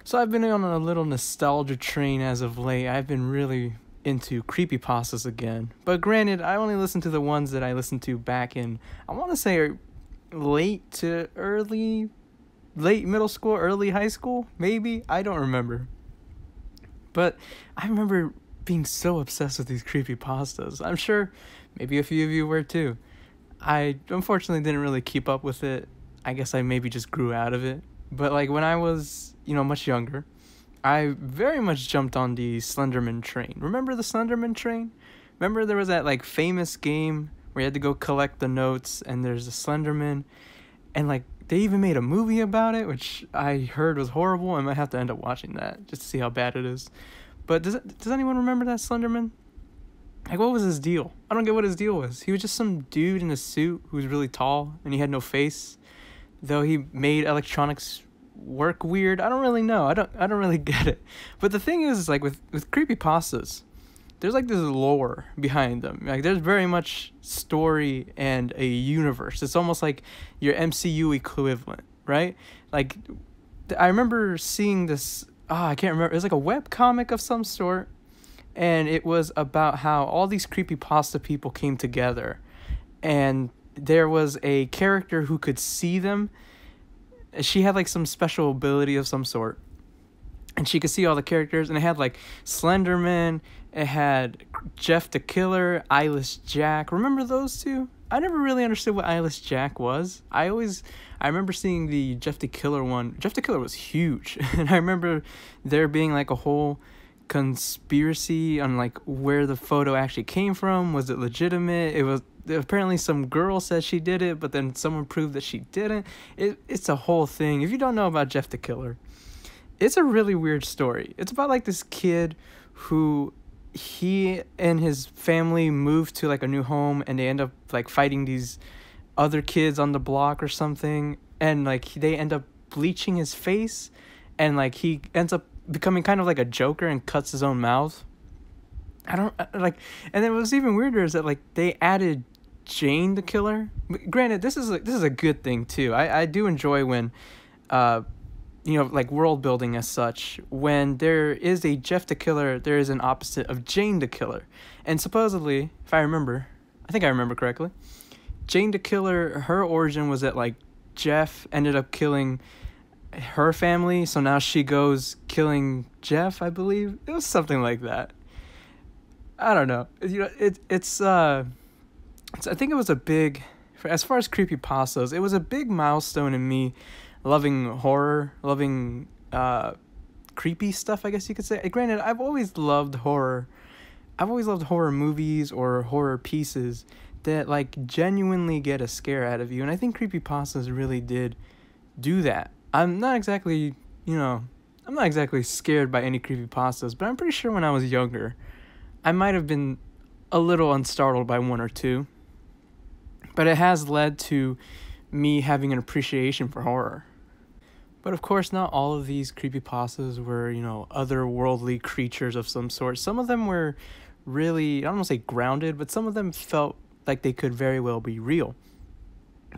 So I've been on a little nostalgia train as of late. I've been really into CreepyPastas again. But granted, I only listen to the ones that I listened to back in, I want to say late to late middle school, early high school, maybe? I don't remember. But I remember being so obsessed with these creepypastas. I'm sure maybe a few of you were too. I unfortunately didn't really keep up with it. I guess I maybe just grew out of it. But like when I was, much younger, I very much jumped on the Slenderman train. Remember the Slenderman train? Remember there was that like famous game where you had to go collect the notes and there's a Slenderman and like they even made a movie about it, which I heard was horrible. I might have to end up watching that just to see how bad it is. But does anyone remember that Slenderman? Like, what was his deal? I don't get what his deal was. He was just some dude in a suit who was really tall and he had no face. Though he made electronics work weird. I don't really know. I don't really get it. But the thing is like with creepypastas, there's like this lore behind them. Like there's very much story and a universe. It's almost like your MCU equivalent, right? Like I remember seeing this, I can't remember. It was like a web comic of some sort, and it was about how all these creepypasta people came together, and there was a character who could see them. She had like some special ability of some sort, and she could see all the characters, and it had like Slenderman, it had Jeff the Killer, Eyeless Jack. Remember those two? I never really understood what Eyeless Jack was. I remember seeing the Jeff the Killer one. Jeff the Killer was huge, and I remember there being like a whole conspiracy on like where the photo actually came from. Was it legitimate? It was apparently some girl said she did it, but then someone proved that she didn't. It's a whole thing. If you don't know about Jeff the Killer, it's a really weird story. It's about like this kid who he and his family moved to like a new home, and they end up like fighting these other kids on the block or something, and like they end up bleaching his face, and like he ends up becoming kind of like a Joker and cuts his own mouth. And then what's even weirder is that like they added Jane the Killer. Granted, this is a good thing too. I do enjoy when like world building as such. When there is a Jeff the Killer, there is an opposite of Jane the Killer. And supposedly, if I think I remember correctly, Jane the Killer, her origin was that like Jeff ended up killing her family, so now she goes killing Jeff, I believe. It was something like that. I don't know. I think it was a big, as far as creepypastas, it was a big milestone in me loving horror, loving creepy stuff, I guess you could say. Granted, I've always loved horror. I've always loved horror movies or horror pieces that like genuinely get a scare out of you, and I think creepypastas really did do that. I'm not exactly scared by any creepypastas, but I'm pretty sure when I was younger, I might have been a little unstartled by one or two. But it has led to me having an appreciation for horror. But of course, not all of these creepypastas were, otherworldly creatures of some sort. Some of them were really, I don't want to say grounded, but some of them felt like they could very well be real.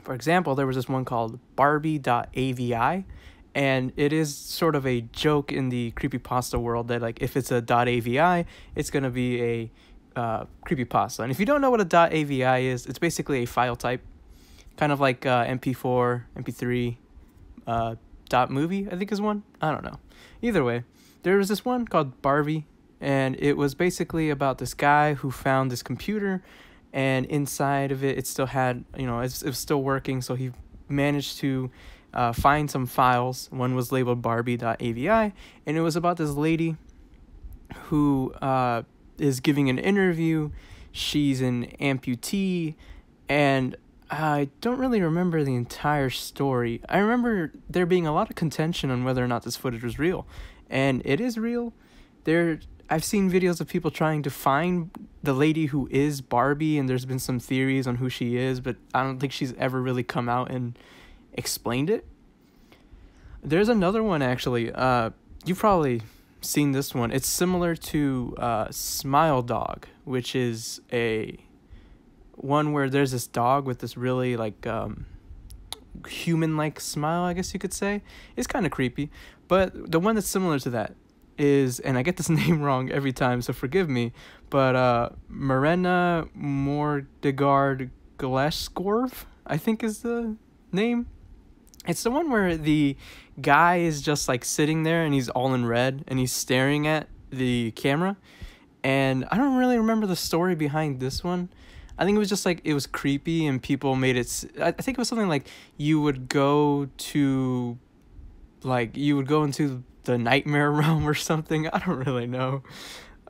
For example, there was this one called Barbie.avi, and it is sort of a joke in the creepypasta world that like if it's a .avi, it's going to be a creepypasta. And if you don't know what a .avi is, it's basically a file type, kind of like MP4, MP3, .movie, I think is one. I don't know. Either way, there was this one called Barbie, and it was basically about this guy who found this computer, and inside of it, it still had, it was still working, so he managed to find some files. One was labeled Barbie.avi, and it was about this lady who is giving an interview. She's an amputee, and I don't really remember the entire story. I remember there being a lot of contention on whether or not this footage was real, and it is real. I've seen videos of people trying to find the lady who is Barbie, and there's been some theories on who she is, but I don't think she's ever really come out and explained it. There's another one, actually. You've probably seen this one. It's similar to Smile Dog, which is a one where there's this dog with this really like human-like smile, I guess you could say. It's kind of creepy, But the one that's similar to that is, and I get this name wrong every time, so forgive me, but Marina Mordegard Gleskorv, I think is the name. It's the one where the guy is just like sitting there and he's all in red and he's staring at the camera. And I don't really remember the story behind this one. I think it was just like it was creepy and people made it. I think it was something like you would go into the nightmare realm or something. I don't really know.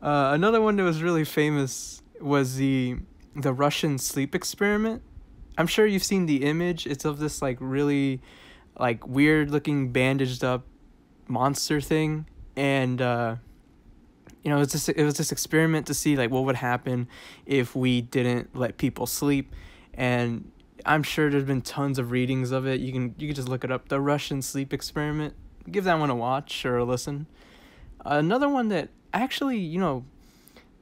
Another one that was really famous was the Russian sleep experiment. I'm sure you've seen the image. It's of this like really like weird looking bandaged up monster thing, and it was this experiment to see like what would happen if we didn't let people sleep. And I'm sure there's been tons of readings of it. You can just look it up, the Russian sleep experiment. Give that one a watch or a listen. Another one that actually,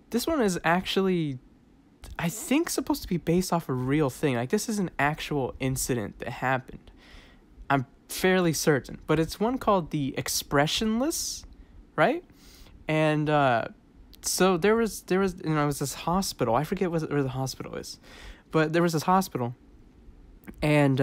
this one is actually, I think, supposed to be based off a real thing. Like, this is an actual incident that happened. I'm fairly certain. But it's one called the Expressionless, right? And so there was it was this hospital. I forget where the hospital is. But there was this hospital. And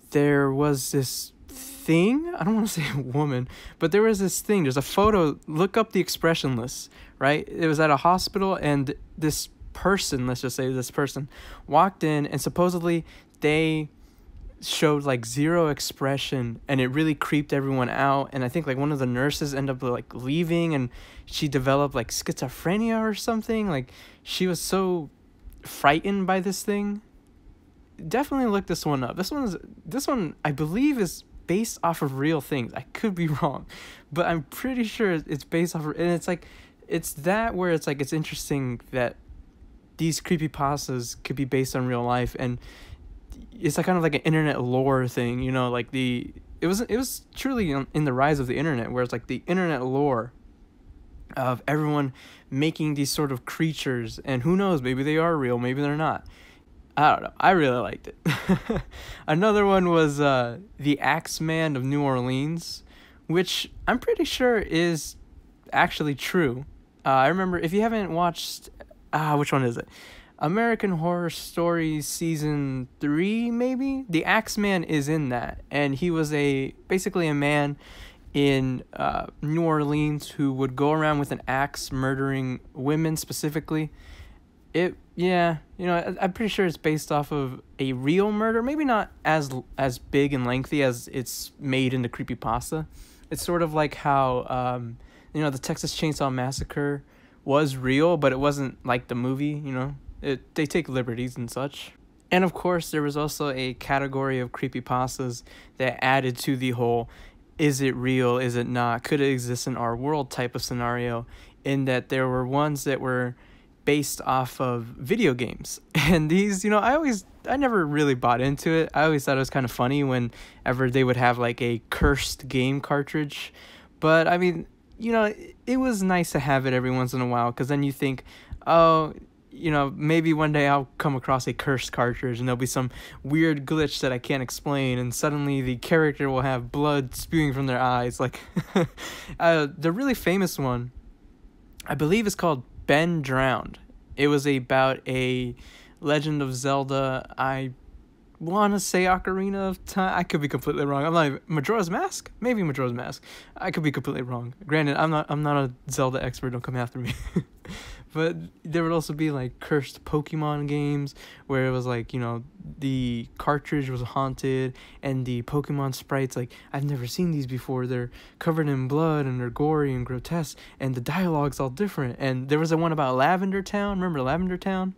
there was this thing. I don't want to say a woman, but there was this thing. There's a photo. Look up the Expressionless, right? It was at a hospital, and this person, let's just say this person, walked in, and supposedly they showed like zero expression, and it really creeped everyone out. And I think like one of the nurses ended up like leaving, and she developed like schizophrenia or something. Like, she was so frightened by this thing. Definitely look this one up. This one I believe is based off of real things. I could be wrong, but I'm pretty sure it's based off of, and it's that where it's like it's interesting that these creepypastas could be based on real life, and it's like kind of like an internet lore thing, like it was truly in the rise of the internet, where it's like the internet lore of everyone making these sort of creatures, and who knows, maybe they are real, maybe they're not. I don't know. I really liked it. Another one was the Axeman of New Orleans, which I'm pretty sure is actually true. I remember, if you haven't watched, which one is it? American Horror Story Season 3, maybe? The Axeman is in that, and he was basically a man in New Orleans who would go around with an axe murdering women specifically. I'm pretty sure it's based off of a real murder. Maybe not as big and lengthy as it's made in the creepypasta. It's sort of like how, the Texas Chainsaw Massacre was real, but it wasn't like the movie, They take liberties and such. And of course, there was also a category of creepypastas that added to the whole, is it real, is it not, could it exist in our world type of scenario, in that there were ones that were based off of video games. And these, I never really bought into it. I always thought it was kind of funny whenever they would have like a cursed game cartridge. But I mean, it was nice to have it every once in a while, because then you think, maybe one day I'll come across a cursed cartridge and there'll be some weird glitch that I can't explain, and suddenly the character will have blood spewing from their eyes. Like, the really famous one, I believe, is called Ben Drowned. It was about a Legend of Zelda, I want to say Ocarina of Time. I could be completely wrong. I'm not even, Majora's Mask? Maybe Majora's Mask. I could be completely wrong. Granted, I'm not a Zelda expert. Don't come after me. But there would also be like cursed Pokemon games where it was like, the cartridge was haunted, and the Pokemon sprites, like, I've never seen these before. They're covered in blood and they're gory and grotesque, and the dialogue's all different. And there was one about Lavender Town. Remember Lavender Town?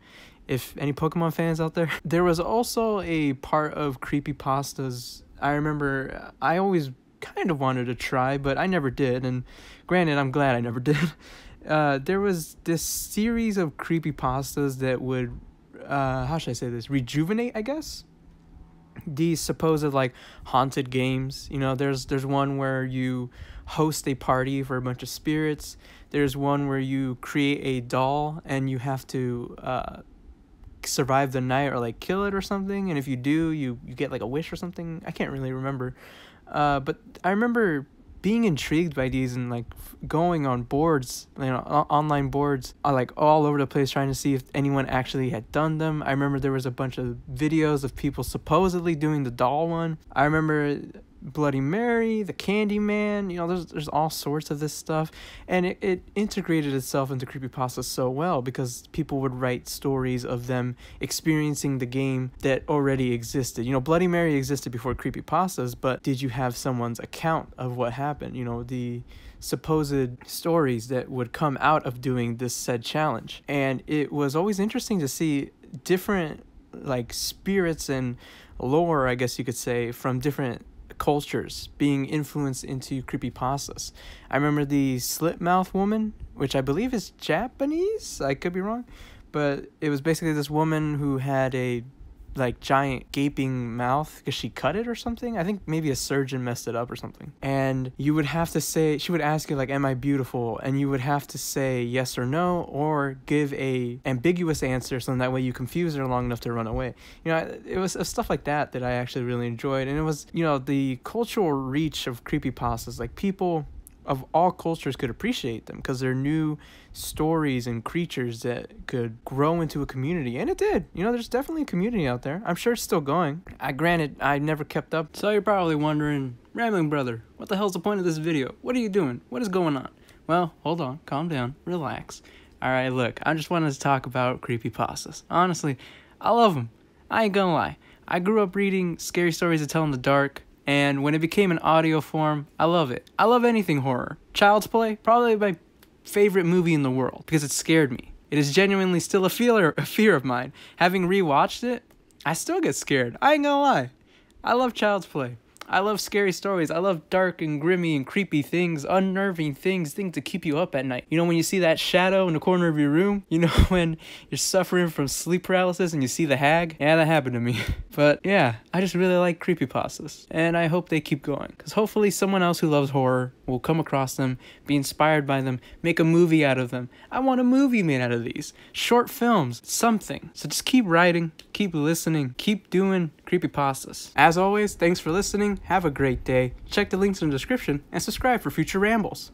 If any Pokemon fans out there. There was also a part of creepypastas I remember I always kind of wanted to try, but I never did. And granted, I'm glad I never did. There was this series of creepypastas that would, how should I say this, rejuvenate, I guess, these supposed like haunted games. There's one where you host a party for a bunch of spirits. There's one where you create a doll and you have to survive the night or like kill it or something, and if you do, you get like a wish or something. I can't really remember, but I remember being intrigued by these and like going on boards, online boards, like all over the place, trying to see if anyone actually had done them. I remember there was a bunch of videos of people supposedly doing the doll one. I remember Bloody Mary, the Candyman, there's all sorts of this stuff, and it integrated itself into creepypasta so well because people would write stories of them experiencing the game that already existed. Bloody Mary existed before creepypastas, but did you have someone's account of what happened? The supposed stories that would come out of doing this said challenge. And it was always interesting to see different like spirits and lore, I guess you could say, from different cultures being influenced into creepypastas. I remember the slit mouth woman, which I believe is Japanese, I could be wrong, but it was basically this woman who had a like giant gaping mouth because she cut it or something. I think maybe a surgeon messed it up or something. And you would have to say, she would ask you like, am I beautiful? And you would have to say yes or no, or give a ambiguous answer so that way you confuse her long enough to run away. It was stuff like that that I actually really enjoyed. And it was, the cultural reach of creepypastas, like people of all cultures could appreciate them because they're new stories and creatures that could grow into a community. And it did. There's definitely a community out there. I'm sure it's still going. Granted, I never kept up. So you're probably wondering, Rambling Brother, what the hell's the point of this video? What are you doing? What is going on? Well, hold on, calm down, relax. Alright, look, I just wanted to talk about creepypastas. Honestly, I love them. I ain't gonna lie. I grew up reading scary stories to tell in the dark, and when it became an audio form, I love it. I love anything horror. Child's Play, probably my favorite movie in the world because it scared me. It is genuinely still a fear of mine. Having rewatched it, I still get scared. I ain't gonna lie. I love Child's Play. I love scary stories. I love dark and grimy and creepy things, unnerving things to keep you up at night. When you see that shadow in the corner of your room? When you're suffering from sleep paralysis and you see the hag? Yeah, that happened to me. But yeah, I just really like creepypastas. And I hope they keep going. Because hopefully someone else who loves horror will come across them, be inspired by them, make a movie out of them. I want a movie made out of these. Short films, something. So just keep writing, keep listening, keep doing creepypastas. As always, thanks for listening. Have a great day. Check the links in the description and subscribe for future rambles.